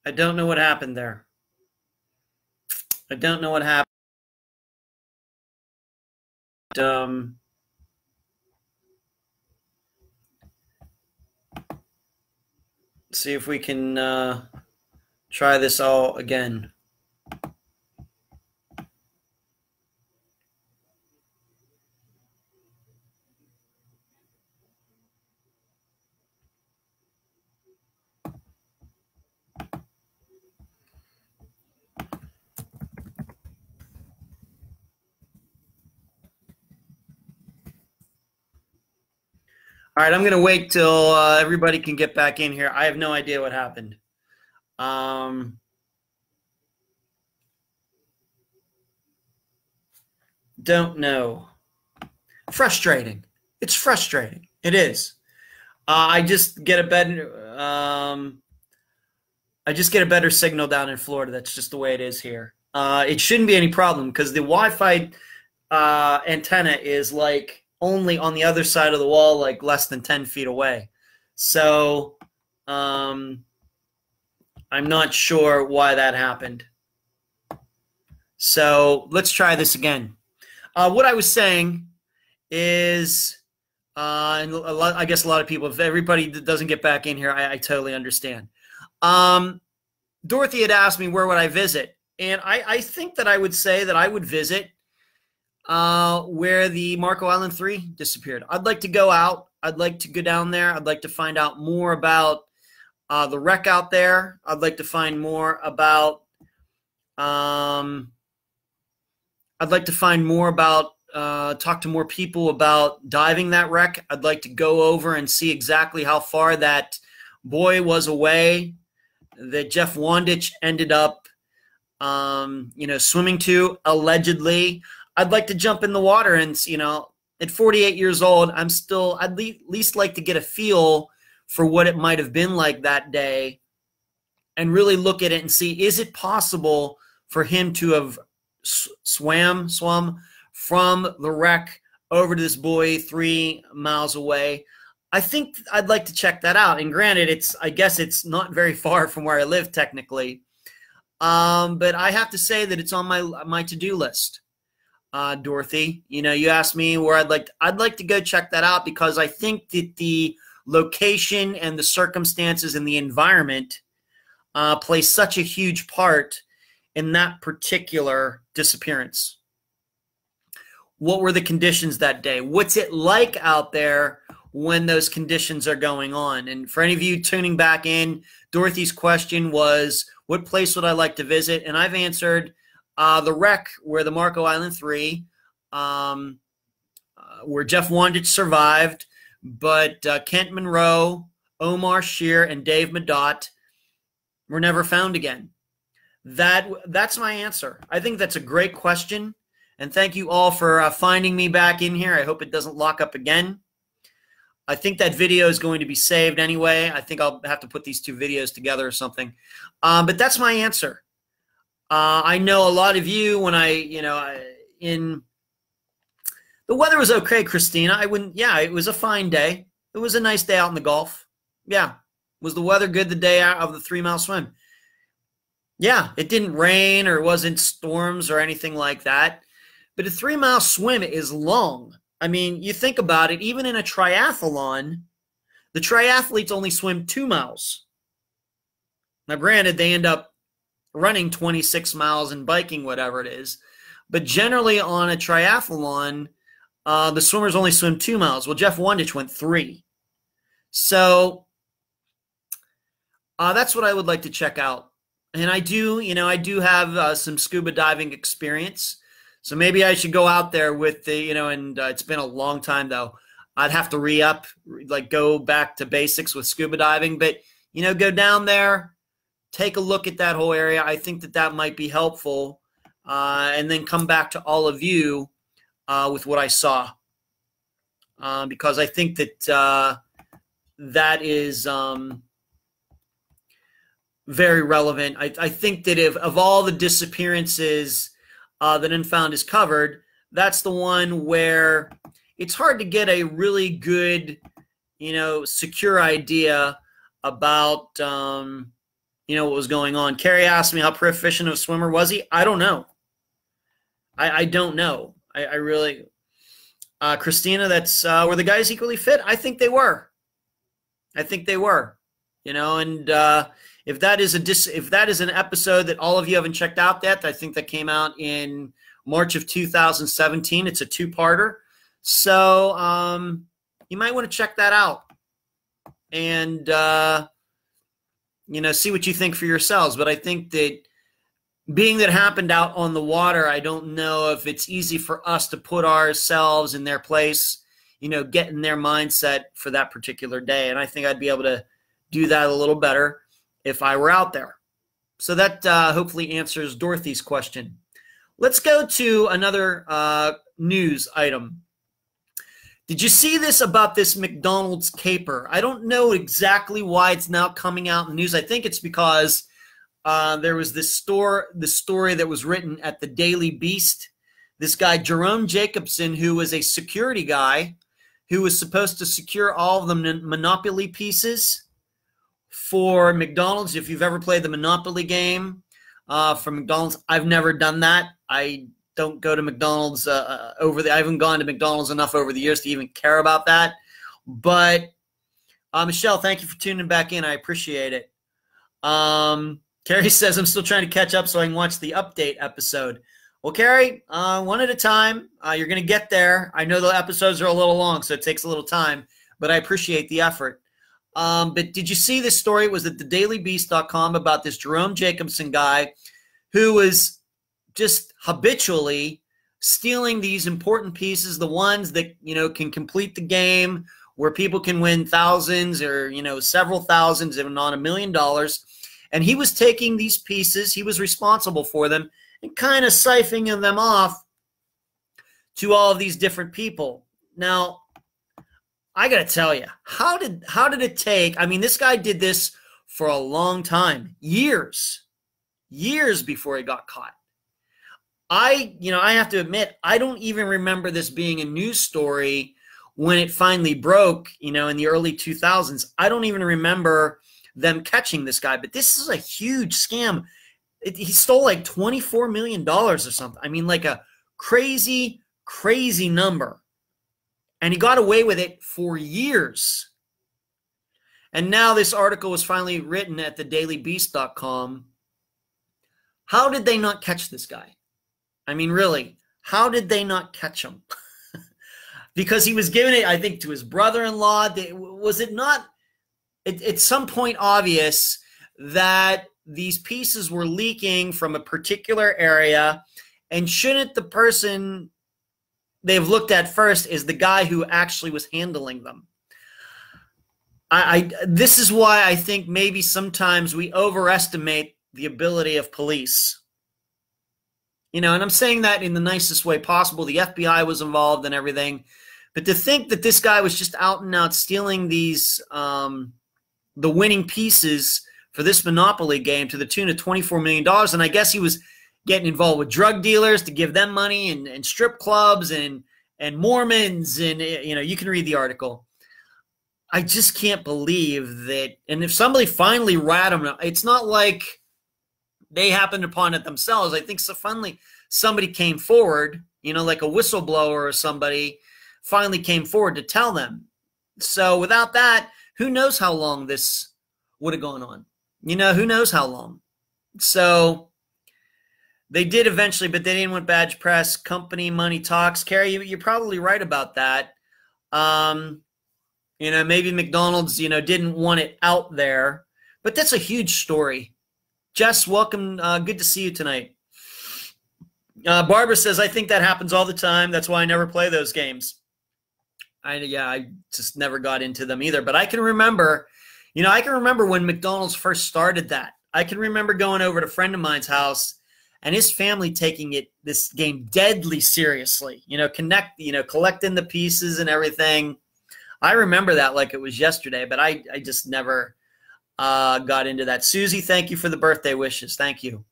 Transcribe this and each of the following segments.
I don't know what happened there. I don't know what happened. See if we can try this all again. All right, I'm going to wait till everybody can get back in here. I have no idea what happened. Don't know. Frustrating. It's frustrating. It is. I just get a better. I just get a better signal down in Florida. That's just the way it is here. It shouldn't be any problem because the Wi-Fi antenna is like only on the other side of the wall, like less than 10 feet away. So I'm not sure why that happened. So let's try this again. What I was saying is, and I guess a lot of people, if everybody that doesn't get back in here, I totally understand. Dorothy had asked me where would I visit, and I think that I would say that I would visit where the Marco Island 3 disappeared. I'd like to go out. I'd like to go down there. I'd like to find out more about the wreck out there. I'd like to find more about talk to more people about diving that wreck. I'd like to go over and see exactly how far that boy was away that Jeff Wandich ended up, swimming to, allegedly. I'd like to jump in the water and, at 48 years old, I'd least like to get a feel for what it might have been like that day and really look at it and see, is it possible for him to have swum from the wreck over to this buoy 3 miles away? I think I'd like to check that out. And granted, I guess it's not very far from where I live technically. But I have to say that it's on my to-do list. Dorothy, you asked me where I'd like to go check that out because I think that the location and the circumstances and the environment play such a huge part in that particular disappearance. What were the conditions that day? What's it like out there when those conditions are going on? And for any of you tuning back in, Dorothy's question was, what place would I like to visit? And I've answered the wreck where the Marco Island 3, where Jeff Wandich survived, but Kent Monroe, Omar Shear, and Dave Madot were never found again. That's my answer. I think that's a great question. And thank you all for finding me back in here. I hope it doesn't lock up again. I think that video is going to be saved anyway. I think I'll have to put these two videos together or something. But that's my answer. I know a lot of you, when the weather was okay, Christina. It was a fine day. It was a nice day out in the Gulf. Yeah. Was the weather good the day out of the 3-mile swim? Yeah, it didn't rain or it wasn't storms or anything like that. But a 3-mile swim is long. I mean, you think about it, even in a triathlon, the triathletes only swim 2 miles. Now, granted, they end up running 26 miles and biking, whatever it is. But generally on a triathlon, the swimmers only swim 2 miles. Well, Jeff Wandich went 3. So that's what I would like to check out. And I do have some scuba diving experience. So maybe I should go out there with and it's been a long time though. I'd have to re-up, go back to basics with scuba diving. But, go down there, take a look at that whole area. I think that might be helpful. And then come back to all of you with what I saw. Because I think that that is very relevant. I think that of all the disappearances that Unfound is covered, that's the one where it's hard to get a really good, secure idea about what was going on. Carrie asked me how proficient of a swimmer was he. I don't know. I don't know. I really. Christina, that's were the guys equally fit? I think they were. I think they were. And if that is an episode that all of you haven't checked out yet, I think that came out in March of 2017. It's a two-parter. So you might want to check that out and, see what you think for yourselves. But I think that being that it happened out on the water, I don't know if it's easy for us to put ourselves in their place, get in their mindset for that particular day. And I think I'd be able to do that a little better if I were out there. So that hopefully answers Dorothy's question. Let's go to another news item. Did you see this about this McDonald's caper? I don't know exactly why it's now coming out in the news. I think it's because there was this story that was written at the Daily Beast. This guy, Jerome Jacobson, who was a security guy who was supposed to secure all of the Monopoly pieces for McDonald's. If you've ever played the Monopoly game from McDonald's, I've never done that. I don't go to McDonald's I haven't gone to McDonald's enough over the years to even care about that. But Michelle, thank you for tuning back in. I appreciate it. Carrie says, I'm still trying to catch up so I can watch the update episode. Well, Carrie, one at a time. You're going to get there. I know the episodes are a little long, so it takes a little time, but I appreciate the effort. But did you see this story? It was at thedailybeast.com about this Jerome Jacobson guy who was just habitually stealing these important pieces, the ones that, can complete the game, where people can win thousands or, several thousands, if not $1 million. And he was taking these pieces, he was responsible for them, and kind of siphoning them off to all of these different people. Now, I got to tell you, how did it take? I mean, this guy did this for a long time, years before he got caught. I have to admit, I don't even remember this being a news story when it finally broke, in the early 2000s. I don't even remember them catching this guy, but this is a huge scam. He stole like $24 million or something. I mean, like a crazy, crazy number. And he got away with it for years. And now this article was finally written at thedailybeast.com. How did they not catch this guy? I mean, really, how did they not catch him? Because he was giving it, I think, to his brother-in-law. Was it not at some point obvious that these pieces were leaking from a particular area? And shouldn't the person they've looked at first is the guy who actually was handling them? This is why I think maybe sometimes we overestimate the ability of police. And I'm saying that in the nicest way possible. The FBI was involved and everything. But to think that this guy was just out and out stealing these, the winning pieces for this Monopoly game to the tune of $24 million. And I guess he was getting involved with drug dealers to give them money and strip clubs and Mormons. And, you can read the article. I just can't believe that. And if somebody finally ratted him, it's not like they happened upon it themselves. I think so finally somebody came forward, like a whistleblower or somebody finally came forward to tell them. So without that, who knows how long this would have gone on? Who knows how long? So they did eventually, but they didn't want badge press. Company money talks. Carrie, you're probably right about that. Maybe McDonald's, didn't want it out there. But that's a huge story. Jess, welcome. Good to see you tonight. Barbara says, I think that happens all the time. That's why I never play those games. I just never got into them either. But I can remember, when McDonald's first started that. I can remember going over to a friend of mine's house and his family taking this game deadly seriously. Collecting the pieces and everything. I remember that like it was yesterday, but I just never got into that. Susie, thank you for the birthday wishes. Thank you.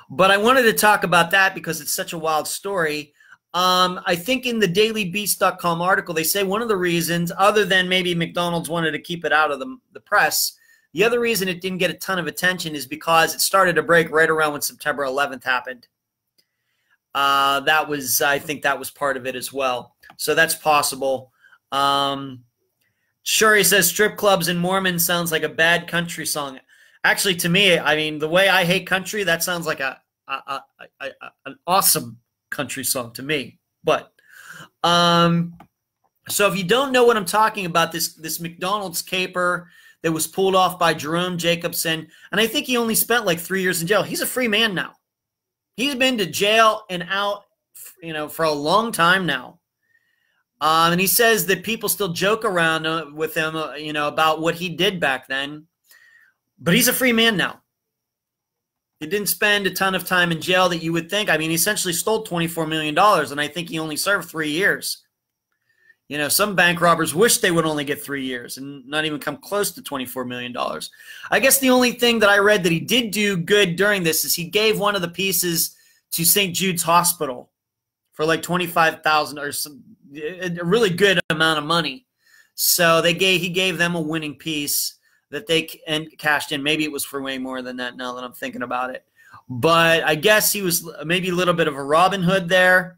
But I wanted to talk about that because it's such a wild story. I think in the dailybeast.com article, they say one of the reasons, other than maybe McDonald's wanted to keep it out of the press, The other reason it didn't get a ton of attention is because it started to break right around when September 11th happened. I think that was part of it as well. So that's possible. Shuri says strip clubs in Mormon sounds like a bad country song. Actually, to me, I mean, the way I hate country, that sounds like an awesome country song to me. But so if you don't know what I'm talking about, this McDonald's caper that was pulled off by Jerome Jacobson, and I think he only spent like 3 years in jail. He's a free man now. He's been to jail and out, for a long time now. And he says that people still joke around with him, about what he did back then. But he's a free man now. He didn't spend a ton of time in jail that you would think. I mean, he essentially stole $24 million, and I think he only served 3 years. Some bank robbers wish they would only get 3 years and not even come close to $24 million. I guess the only thing that I read that he did do good during this is he gave one of the pieces to St. Jude's Hospital for like $25,000 or a really good amount of money. So he gave them a winning piece that they cashed in. Maybe it was for way more than that now that I'm thinking about it. But I guess he was maybe a little bit of a Robin Hood there,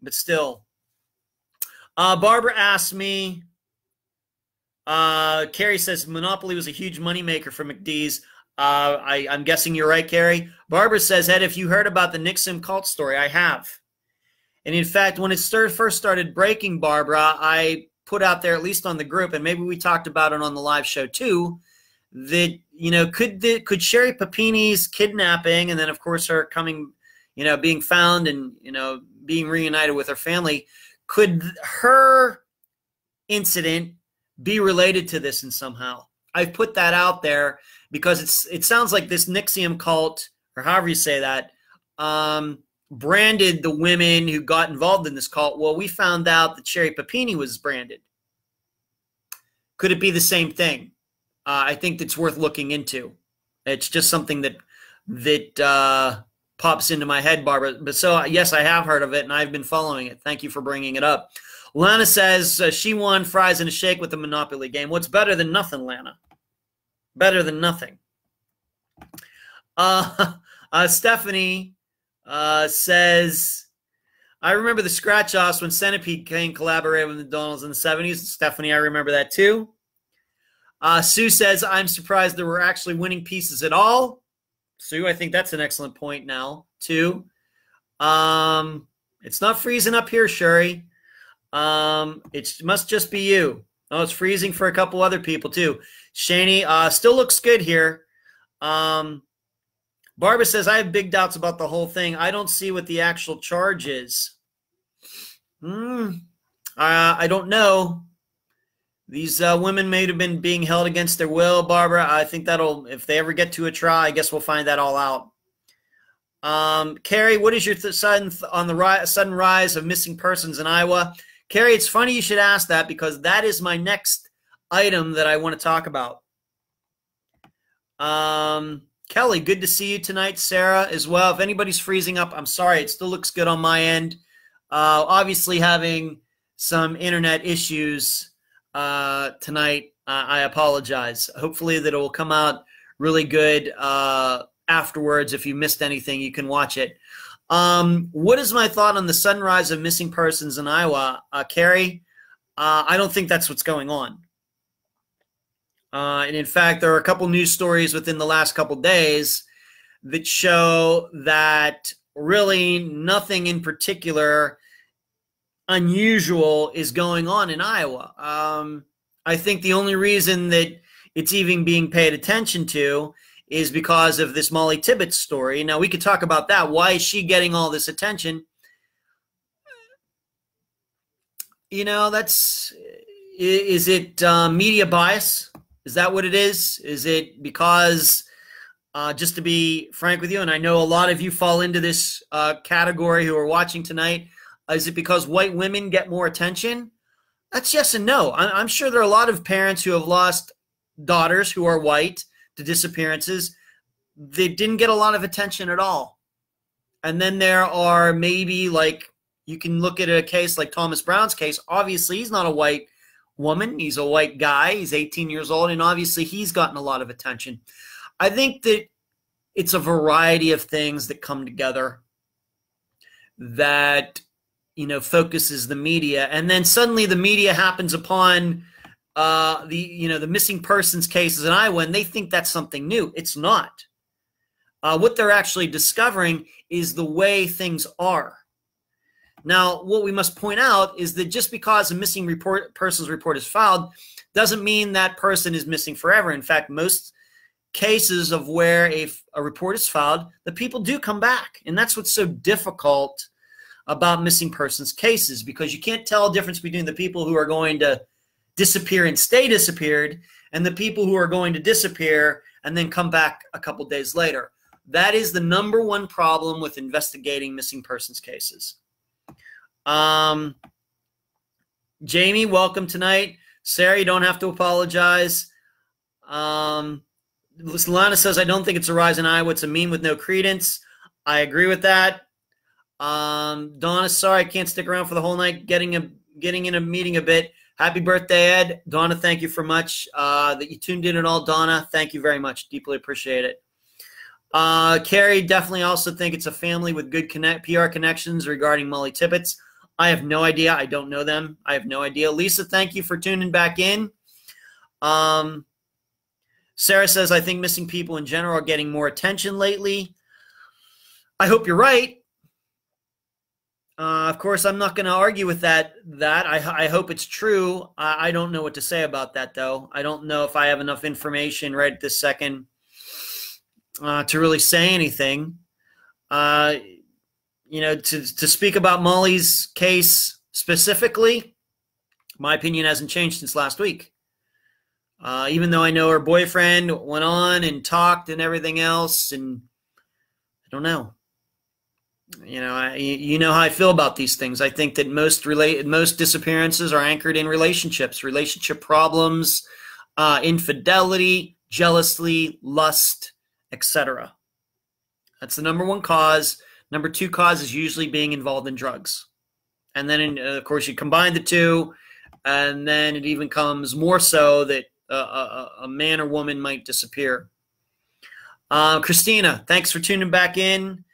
but still. Barbara asked me, Carrie says Monopoly was a huge moneymaker for McDee's. I'm guessing you're right, Carrie. Barbara says, Ed, if you heard about the Nixon cult story, I have. And in fact, when it first started breaking, Barbara, I put out there, at least on the group, and maybe we talked about it on the live show too, that, could Sherry Papini's kidnapping and then, of course, her coming, being found and, being reunited with her family, could her incident be related to this in somehow? I've put that out there because it sounds like this NXIVM cult, or however you say that, branded the women who got involved in this cult. Well, we found out that Sherry Papini was branded. Could it be the same thing? I think that's worth looking into. It's just something that pops into my head, Barbara. But so, yes, I have heard of it, and I've been following it. Thank you for bringing it up. Lana says she won fries and a shake with the Monopoly game. What's better than nothing, Lana? Better than nothing. Stephanie says, I remember the scratch-offs when Centipede King collaborated with McDonald's in the 70s. Stephanie, I remember that too. Sue says, I'm surprised there were actually winning pieces at all. Sue, I think that's an excellent point now, too. It's not freezing up here, Sherry. It must just be you. Oh, it's freezing for a couple other people, too. Shani, still looks good here. Barbara says, I have big doubts about the whole thing. I don't see what the actual charge is. I don't know. These women may have been being held against their will, Barbara. I think that'll, if they ever get to a trial, I guess we'll find that all out. Carrie, what is your sudden rise of missing persons in Iowa? Carrie, it's funny you should ask that because that is my next item that I want to talk about. Kelly, good to see you tonight. Sarah as well. If anybody's freezing up, I'm sorry. It still looks good on my end. Obviously having some internet issues tonight. I apologize. Hopefully that it will come out really good afterwards. If you missed anything, you can watch it. What is my thought on the sudden rise of missing persons in Iowa? Carrie, I don't think that's what's going on. And in fact, there are a couple news stories within the last couple days that show that really nothing in particular unusual is going on in Iowa. I think the only reason that it's even being paid attention to is because of this Molly Tibbetts story. Now, we could talk about that. Why is she getting all this attention? Is it media bias? Is that what it is? Is it because, just to be frank with you, and I know a lot of you fall into this category who are watching tonight, is it because white women get more attention? That's yes and no. I'm sure there are a lot of parents who have lost daughters who are white to disappearances. They didn't get a lot of attention at all. And then there are maybe, like, you can look at a case like Thomas Brown's case. Obviously, he's not a white woman. He's a white guy. He's 18 years old, and obviously he's gotten a lot of attention. I think that it's a variety of things that come together that, focuses the media. And then suddenly the media happens upon the missing persons cases in Iowa, and they think that's something new. It's not. What they're actually discovering is the way things are. Now, what we must point out is that just because a missing persons report is filed doesn't mean that person is missing forever. In fact, most cases of where a report is filed, the people do come back. And that's what's so difficult about missing persons cases, because you can't tell a difference between the people who are going to disappear and stay disappeared and the people who are going to disappear and then come back a couple days later. That is the number one problem with investigating missing persons cases. Jamie, welcome tonight. Sarah, you don't have to apologize. Lana says, I don't think it's a rise in Iowa. It's a meme with no credence. I agree with that. Donna, sorry, I can't stick around for the whole night. Getting in a meeting a bit. Happy birthday, Ed. Donna, thank you for much that you tuned in at all. Donna, thank you very much. Deeply appreciate it. Carrie, definitely also think it's a family with good PR connections regarding Molly Tippett's. I have no idea. I don't know them. I have no idea. Lisa, thank you for tuning back in. Sarah says, I think missing people in general are getting more attention lately. I hope you're right. Of course, I'm not going to argue with that. I hope it's true. I don't know what to say about that, though. I don't know if I have enough information right this second to really say anything. To speak about Molly's case specifically, my opinion hasn't changed since last week. Even though I know her boyfriend went on and talked and everything else, and I don't know. You know how I feel about these things. I think that most disappearances are anchored in relationships, relationship problems, infidelity, jealousy, lust, etc. That's the number one cause. Number two cause is usually being involved in drugs. And then, of course, you combine the two, and then it even comes more so that a man or woman might disappear. Christina, thanks for tuning back in.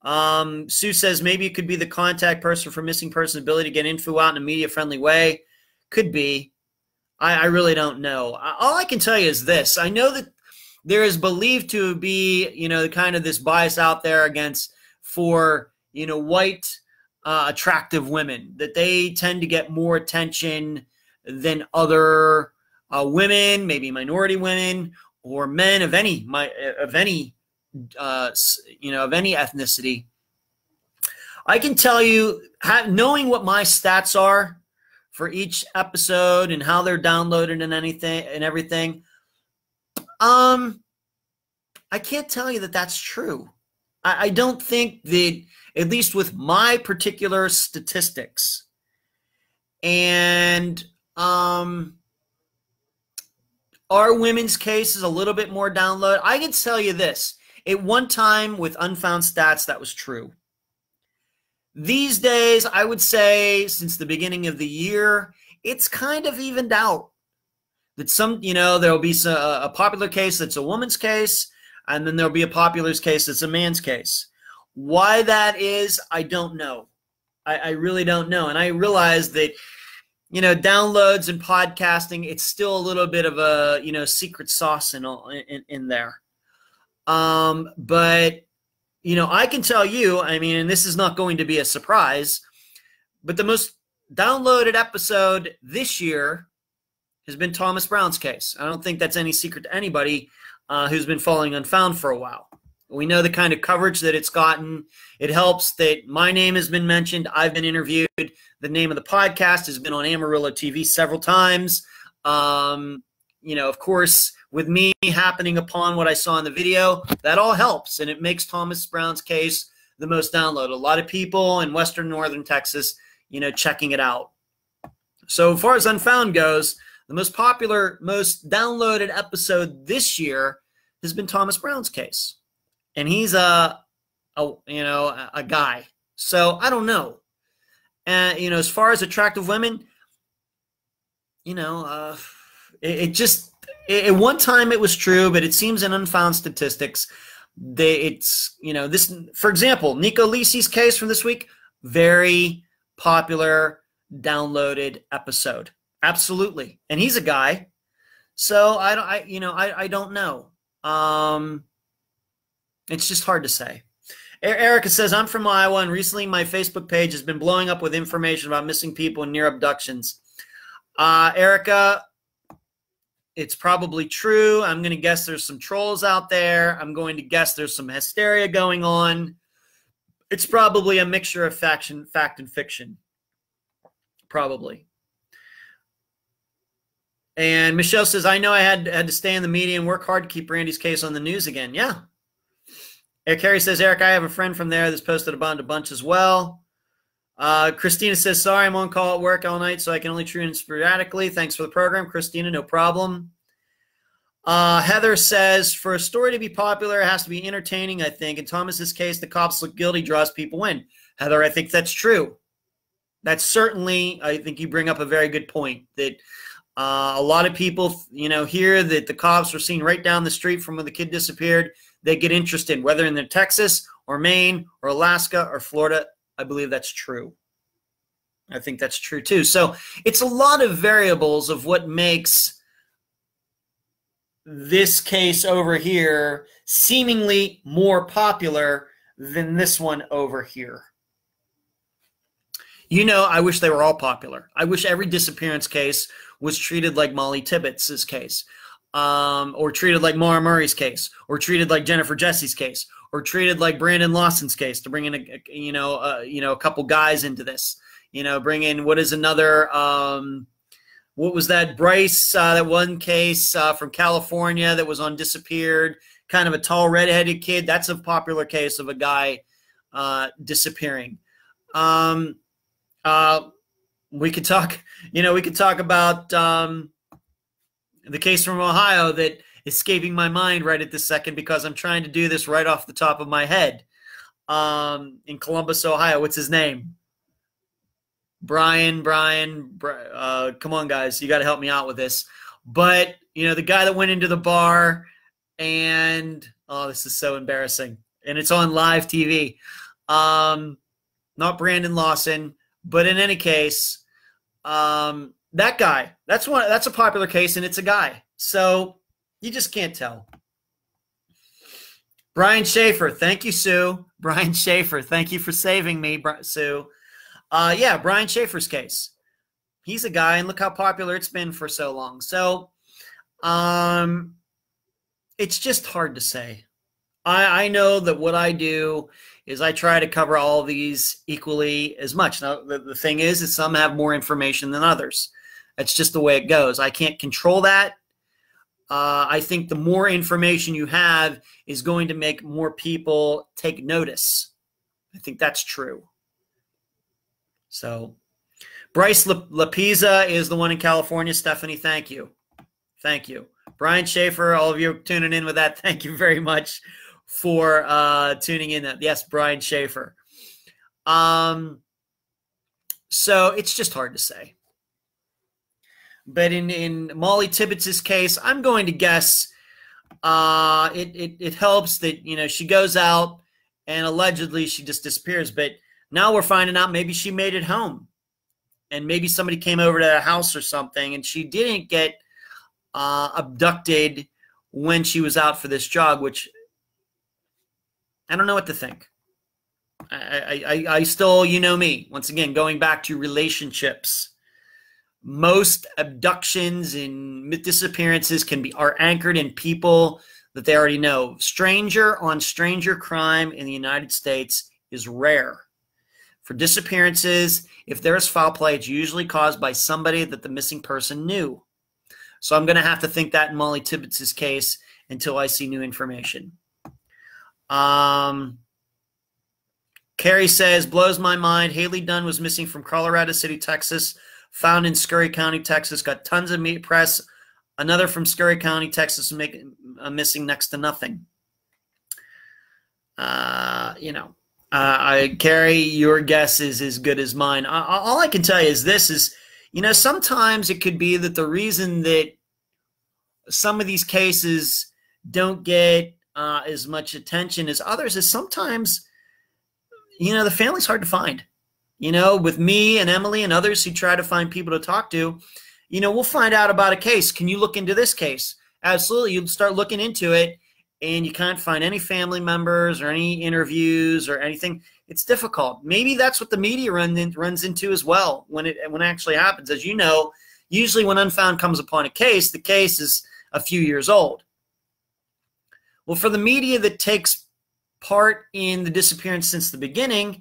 Sue says maybe it could be the contact person for missing person's ability to get info out in a media-friendly way. Could be. I really don't know. All I can tell you is this. I know that there is believed to be, kind of this bias out there for white attractive women, that they tend to get more attention than other women, maybe minority women or men of any ethnicity. I can tell you, knowing what my stats are for each episode and how they're downloaded and everything, I can't tell you that that's true. I don't think that, at least with my particular statistics, and our women's case is a little bit more download. I can tell you this. At one time with Unfound Stats, that was true. These days, I would say since the beginning of the year, it's kind of evened out. That there'll be a popular case that's a woman's case, and then there'll be a popular case that's a man's case. Why that is, I don't know. I really don't know. And I realize that, downloads and podcasting, it's still a little bit of a, secret sauce in there. But, I can tell you, and this is not going to be a surprise, but the most downloaded episode this year has been Thomas Brown's case. I don't think that's any secret to anybody who's been following Unfound for a while. We know the kind of coverage that it's gotten. It helps that my name has been mentioned. I've been interviewed. The name of the podcast has been on Amarillo TV several times. Of course, with me happening upon what I saw in the video, that all helps, and it makes Thomas Brown's case the most downloaded. A lot of people in western northern Texas, checking it out. So as far as Unfound goes, the most popular, most downloaded episode this year has been Thomas Brown's case. And he's a guy. So I don't know. And, as far as attractive women, you know, at one time it was true, but it seems in Unfound statistics, it's, this, for example, Nico Lisi's case from this week, very popular, downloaded episode. Absolutely. And he's a guy. So I don't know. It's just hard to say. Erica says, I'm from Iowa, and recently my Facebook page has been blowing up with information about missing people and near abductions. Erica, it's probably true. I'm going to guess there's some trolls out there. I'm going to guess there's some hysteria going on. It's probably a mixture of fact and fiction. Probably. And Michelle says, I know I had to stay in the media and work hard to keep Randy's case on the news again. Yeah. Carrie says, Eric, I have a friend from there that's posted about a bunch as well. Christina says, sorry, I'm on call at work all night, so I can only tune in sporadically. Thanks for the program, Christina. No problem. Heather says, for a story to be popular, it has to be entertaining, I think. In Thomas's case, the cops look guilty, draws people in. Heather, I think that's true. That's certainly, I think you bring up a very good point, that a lot of people, hear that the cops were seen right down the street from when the kid disappeared. They get interested, whether in Texas or Maine or Alaska or Florida. I believe that's true. I think that's true too. So it's a lot of variables of what makes this case over here seemingly more popular than this one over here. I wish they were all popular. I wish every disappearance case was treated like Molly Tibbetts' case, or treated like Maura Murray's case, or treated like Jennifer Jesse's case, or treated like Brandon Lawson's case, to bring in a couple guys into this. Bring in, what is another, what was that, Bryce, that one case from California that was on Disappeared, kind of a tall redheaded kid. That's a popular case of a guy disappearing. We could talk about the case from Ohio that is escaping my mind right at this second because I'm trying to do this right off the top of my head. In Columbus, Ohio. What's his name? Brian, come on, guys. You got to help me out with this. But, the guy that went into the bar and, oh, this is so embarrassing. And it's on live TV. Not Brandon Lawson, but in any case, that guy, that's a popular case, and it's a guy. So you just can't tell. Brian Schaefer, thank you, Sue. Brian Schaefer, thank you for saving me, Sue. Yeah, Brian Schaefer's case. He's a guy, and look how popular it's been for so long. So it's just hard to say. I know that what I do is I try to cover all these equally as much. Now, the thing is some have more information than others. That's just the way it goes. I can't control that. I think the more information you have is going to make more people take notice. I think that's true. So Bryce LaPisa is the one in California. Stephanie, thank you. Thank you. Brian Schaefer, all of you tuning in with that, thank you very much for tuning in. Yes, Brian Schaefer. So it's just hard to say. But in Molly Tibbetts' case, I'm going to guess it helps that, she goes out and allegedly she just disappears. But now we're finding out maybe she made it home. And maybe somebody came over to the house or something, and she didn't get abducted when she was out for this jog, which I don't know what to think. I still, me, once again, going back to relationships. Most abductions and disappearances are anchored in people that they already know. Stranger on stranger crime in the United States is rare. For disappearances, if there is foul play, it's usually caused by somebody that the missing person knew. So I'm going to have to think that in Molly Tibbetts' case until I see new information. Carrie says, blows my mind. Haley Dunn was missing from Colorado City, Texas. Found in Scurry County, Texas. Got tons of media press. Another from Scurry County, Texas, missing next to nothing. Carrie, your guess is as good as mine. All I can tell you is this is, You know, sometimes it could be that the reason that some of these cases don't get as much attention as others is sometimes, you know, the family's hard to find. You know, with me and Emily and others who try to find people to talk to, you know, we'll find out about a case. Can you look into this case? Absolutely. You start looking into it and you can't find any family members or any interviews or anything. It's difficult. Maybe that's what the media runs into as well when it actually happens. As you know, usually when Unfound comes upon a case, the case is a few years old. Well, for the media that takes part in the disappearance since the beginning,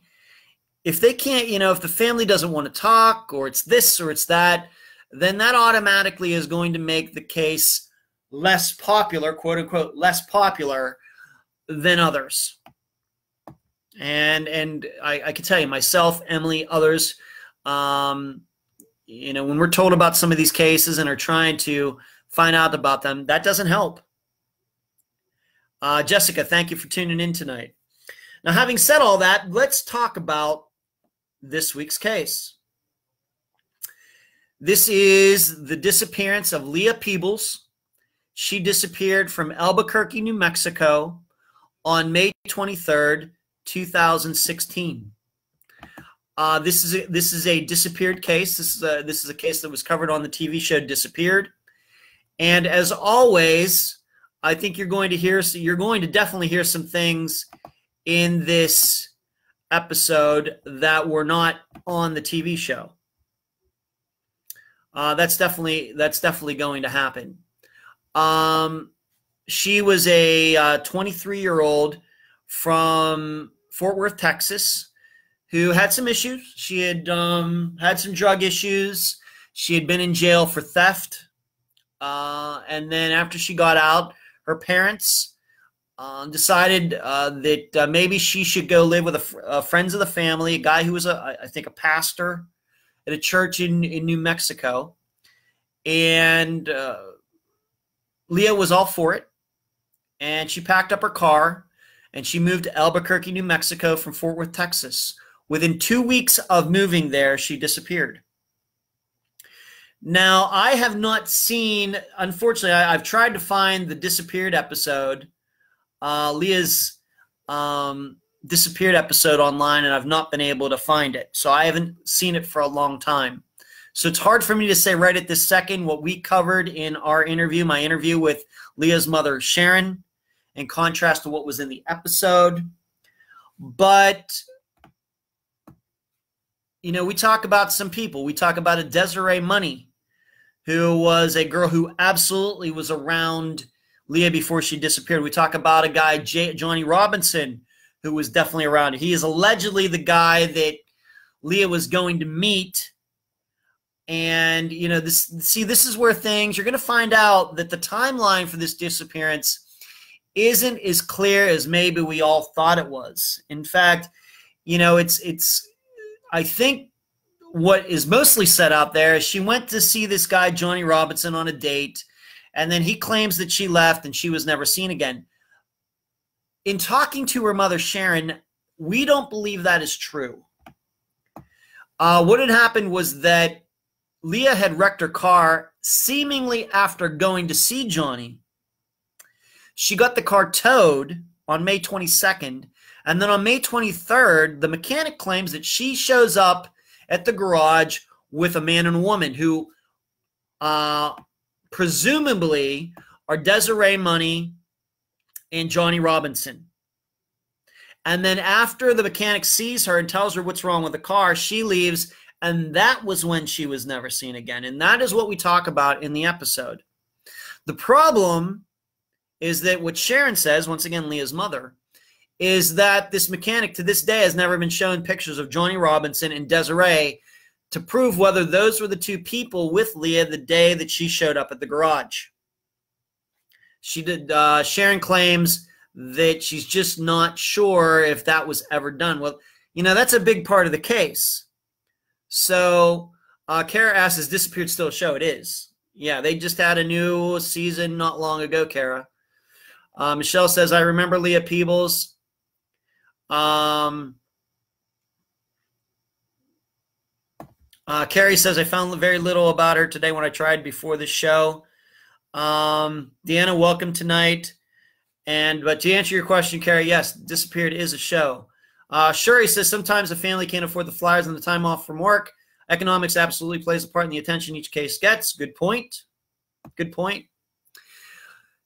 if they can't, you know, if the family doesn't want to talk, or it's this or it's that, then that automatically is going to make the case less popular, quote unquote, less popular than others. And I can tell you, myself, Emily, others, you know, when we're told about some of these cases and are trying to find out about them, that doesn't help. Jessica, thank you for tuning in tonight. Now, having said all that, let's talk about this week's case. This is the disappearance of Leah Peebles. She disappeared from Albuquerque, New Mexico on May 23rd, 2016. This is a disappeared case. This is a case that was covered on the TV show Disappeared. And as always, I think you're going to definitely hear some things in this episode that were not on the TV show. That's definitely going to happen. She was a 23-year-old from Fort Worth, Texas, who had some issues. She had had some drug issues. She had been in jail for theft. And then after she got out, her parents decided that maybe she should go live with friends of the family, a guy who was, I think, a pastor at a church in New Mexico. And Leah was all for it. And she packed up her car and she moved to Albuquerque, New Mexico from Fort Worth, Texas. Within 2 weeks of moving there, she disappeared. Now, I have not seen, unfortunately, I've tried to find the disappeared episode, Leah's disappeared episode online, and I've not been able to find it. So I haven't seen it for a long time. So it's hard for me to say right at this second what we covered in our interview, my interview with Leah's mother, Sharon, in contrast to what was in the episode. But, you know, we talk about some people. We talk about a Desiree Money, who was a girl who absolutely was around Leah before she disappeared. We talk about a guy, Johnny Robinson, who was definitely around. He is allegedly the guy that Leah was going to meet. And, you know, this is where things, you're going to find out that the timeline for this disappearance isn't as clear as maybe we all thought it was. In fact, you know, I think what is mostly set out there is she went to see this guy, Johnny Robinson, on a date, and then he claims that she left and she was never seen again. In talking to her mother, Sharon, we don't believe that is true. What had happened was that Leah had wrecked her car seemingly after going to see Johnny. She got the car towed on May 22nd, and then on May 23rd, the mechanic claims that she shows up at the garage with a man and a woman who presumably are Desiree Money and Johnny Robinson. And then after the mechanic sees her and tells her what's wrong with the car, she leaves, and that was when she was never seen again. And that is what we talk about in the episode. The problem is that what Sharon says, once again, Leah's mother, is that this mechanic to this day has never been shown pictures of Johnny Robinson and Desiree to prove whether those were the two people with Leah the day that she showed up at the garage. Sharon claims that she's just not sure if that was ever done. Well, you know, that's a big part of the case. So Kara asks, is Disappeared still a show? It is. Yeah, they just had a new season not long ago, Kara. Michelle says, I remember Leah Peebles. Carrie says, I found very little about her today when I tried before the show. Deanna, welcome tonight. But to answer your question, Carrie, yes, Disappeared is a show. Shuri says, sometimes a family can't afford the flyers and the time off from work. Economics absolutely plays a part in the attention each case gets. Good point. Good point.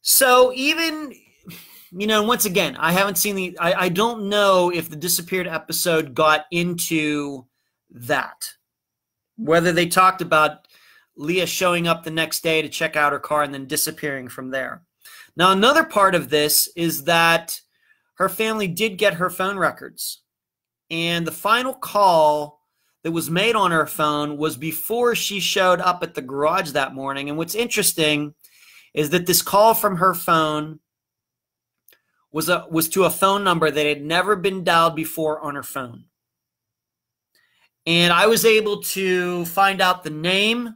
So even, once again, I haven't seen I don't know if the Disappeared episode got into that. Whether they talked about Leah showing up the next day to check out her car and then disappearing from there. Now, another part of this is that her family did get her phone records. And the final call that was made on her phone was before she showed up at the garage that morning. And what's interesting is that this call from her phone was to a phone number that had never been dialed before on her phone. And I was able to find out the name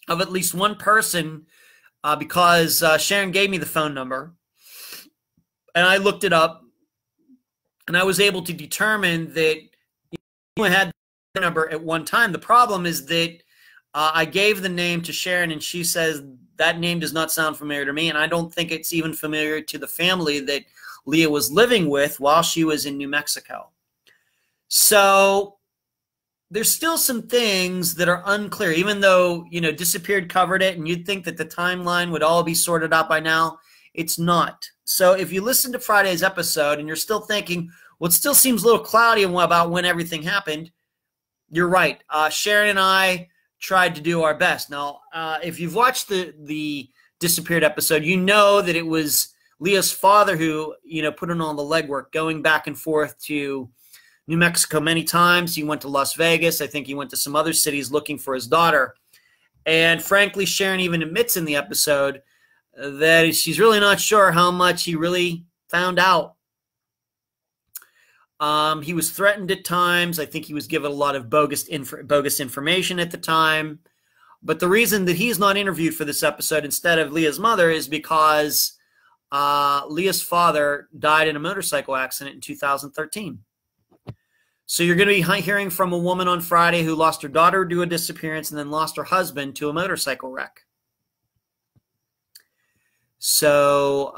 of at least one person because Sharon gave me the phone number. And I looked it up. And I was able to determine that you had the number at one time. The problem is that I gave the name to Sharon, and she says that name does not sound familiar to me. And I don't think it's even familiar to the family that Leah was living with while she was in New Mexico. So there's still some things that are unclear, even though, Disappeared covered it, and you'd think that the timeline would all be sorted out by now. It's not. So if you listen to Friday's episode and you're still thinking, well, it still seems a little cloudy about when everything happened, you're right. Sharon and I tried to do our best. Now, if you've watched the Disappeared episode, you know that it was Leah's father who, put in all the legwork, going back and forth to New Mexico many times. He went to Las Vegas. I think he went to some other cities looking for his daughter. And frankly, Sharon even admits in the episode that she's really not sure how much he really found out. He was threatened at times. I think he was given a lot of bogus information at the time. But the reason that he's not interviewed for this episode instead of Leah's mother is because Leah's father died in a motorcycle accident in 2013. So you're going to be hearing from a woman on Friday who lost her daughter to a disappearance and then lost her husband to a motorcycle wreck. So,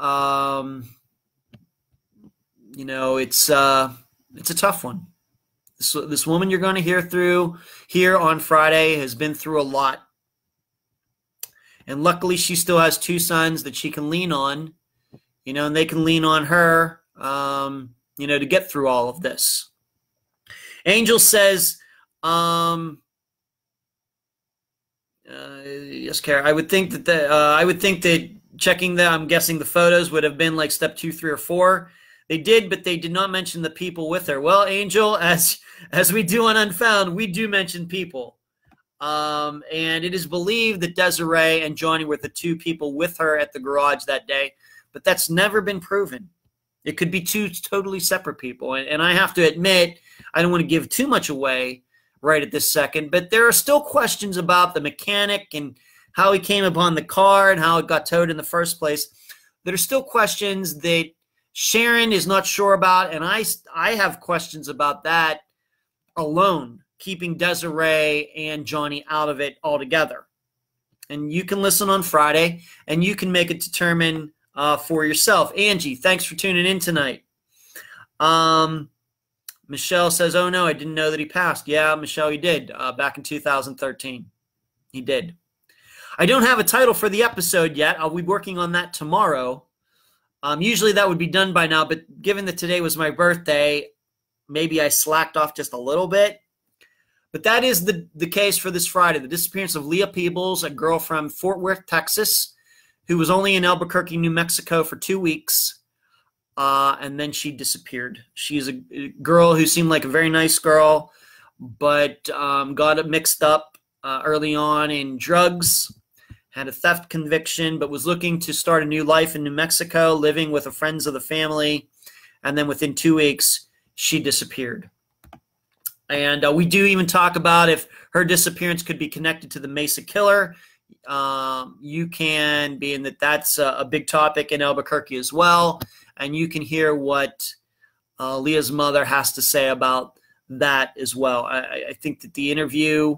it's a tough one. This woman you're going to hear here on Friday has been through a lot. And luckily she still has two sons that she can lean on, and they can lean on her, to get through all of this. Angel says, yes, Kara, I would think that checking I'm guessing the photos would have been like step 2, 3, or 4. They did, but they did not mention the people with her. Well, Angel, as we do on Unfound, we do mention people. And it is believed that Desiree and Johnny were the two people with her at the garage that day, but that's never been proven. It could be two totally separate people. And I have to admit, I don't want to give too much away right at this second, but there are still questions about the mechanic and how he came upon the car and how it got towed in the first place. There are still questions that Sharon is not sure about, and I have questions about that alone, keeping Desiree and Johnny out of it altogether. And you can listen on Friday, and you can make it determine for yourself. Angie, thanks for tuning in tonight. Michelle says, oh, no, I didn't know that he passed. Yeah, Michelle, he did back in 2013. He did. I don't have a title for the episode yet. I'll be working on that tomorrow. Usually that would be done by now, but given that today was my birthday, maybe I slacked off just a little bit. But that is the case for this Friday, the disappearance of Leah Peebles, a girl from Fort Worth, Texas, who was only in Albuquerque, New Mexico for 2 weeks, and then she disappeared. She's a girl who seemed like a very nice girl, but got mixed up early on in drugs, had a theft conviction, but was looking to start a new life in New Mexico, living with the friends of the family, and then within 2 weeks, she disappeared. And we do even talk about if her disappearance could be connected to the Mesa killer. You can, being that that's a big topic in Albuquerque as well, and you can hear what Leah's mother has to say about that as well. I think that the interview,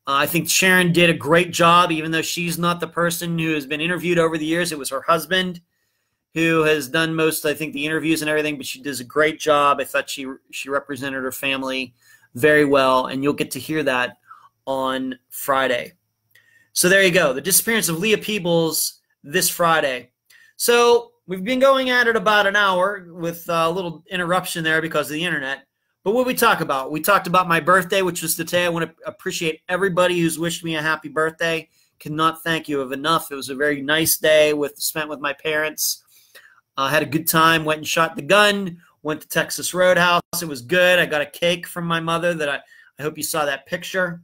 I think Sharon did a great job, even though she's not the person who has been interviewed over the years. It was her husband who has done most, I think, the interviews and everything, but she does a great job. I thought she represented her family very well, and you'll get to hear that on Friday. So there you go, the disappearance of Leah Peebles this Friday. So we've been going at it about an hour with a little interruption there because of the internet. But what we talk about? We talked about my birthday, which was today. I want to appreciate everybody who's wished me a happy birthday. Cannot thank you enough. It was a very nice day spent with my parents. Had a good time, went and shot the gun, went to Texas Roadhouse. It was good. I got a cake from my mother that I hope you saw that picture.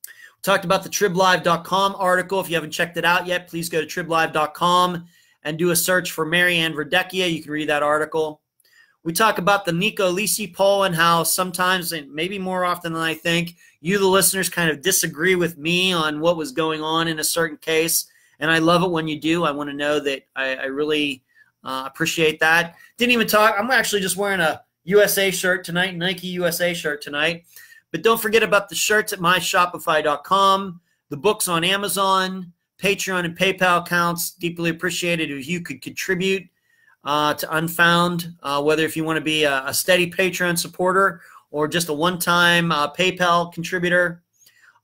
We talked about the triblive.com article. If you haven't checked it out yet, please go to triblive.com and do a search for Mary Ann Verdecchia. You can read that article. We talk about the Nico Lisi poll and how sometimes, and maybe more often than I think, you, the listeners, kind of disagree with me on what was going on in a certain case. And I love it when you do. I want to know that I really appreciate that. Didn't even talk. I'm actually just wearing a USA shirt tonight, Nike USA shirt tonight. But don't forget about the shirts at myshopify.com, the books on Amazon, Patreon and PayPal accounts. Deeply appreciated if you could contribute to Unfound, whether if you want to be a steady Patreon supporter or just a one-time PayPal contributor.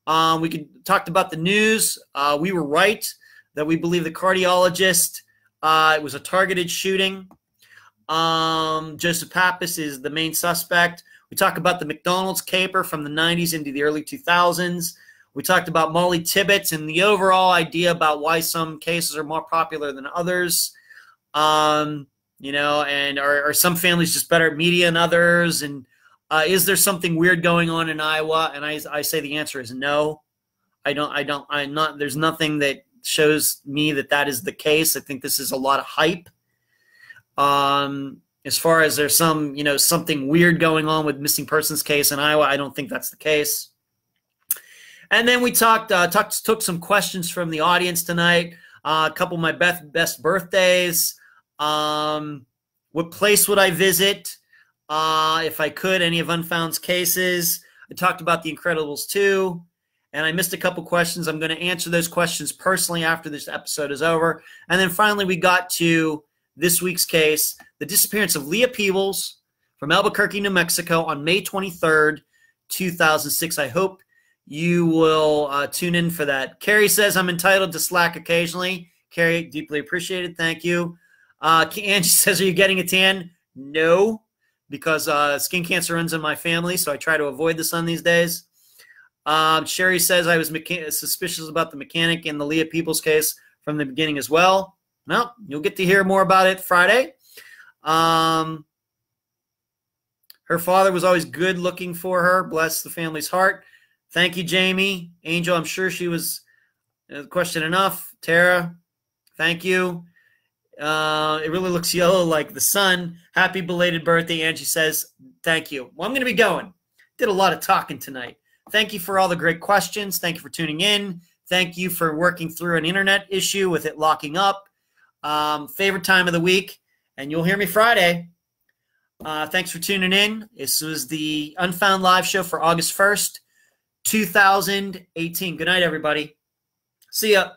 We talked about the news. We were right that we believe the cardiologist, it was a targeted shooting. Joseph Pappas is the main suspect. We talked about the McDonald's caper from the 90s into the early 2000s. We talked about Molly Tibbetts and the overall idea about why some cases are more popular than others. You know, and are some families just better at media than others? And is there something weird going on in Iowa? And I say the answer is no. There's nothing that shows me that is the case. I think this is a lot of hype. As far as there's some, something weird going on with missing persons case in Iowa, I don't think that's the case. And then we took some questions from the audience tonight. A couple of my best birthdays. What place would I visit if I could? Any of Unfound's cases. I talked about The Incredibles 2. And I missed a couple questions. I'm going to answer those questions personally after this episode is over. And then finally, we got to this week's case, the disappearance of Leah Peebles from Albuquerque, New Mexico on May 23rd, 2006. I hope you will tune in for that. Carrie says, I'm entitled to slack occasionally. Carrie, deeply appreciated. Thank you. Angie says, are you getting a tan? No, because skin cancer runs in my family, so I try to avoid the sun these days. Sherry says I was suspicious about the mechanic in the Leah Peebles case from the beginning as well. Well, you'll get to hear more about it Friday. Her father was always good looking for her. Bless the family's heart. Thank you, Jamie. Angel, I'm sure she was question enough. Tara, thank you. It really looks yellow like the sun. Happy belated birthday, Angie says. Thank you. Well, I'm going to be going. Did a lot of talking tonight. Thank you for all the great questions. Thank you for tuning in. Thank you for working through an internet issue with it locking up. Favorite time of the week, and you'll hear me Friday. Thanks for tuning in. This was the Unfound live show for August 1st, 2018. Good night, everybody. See ya.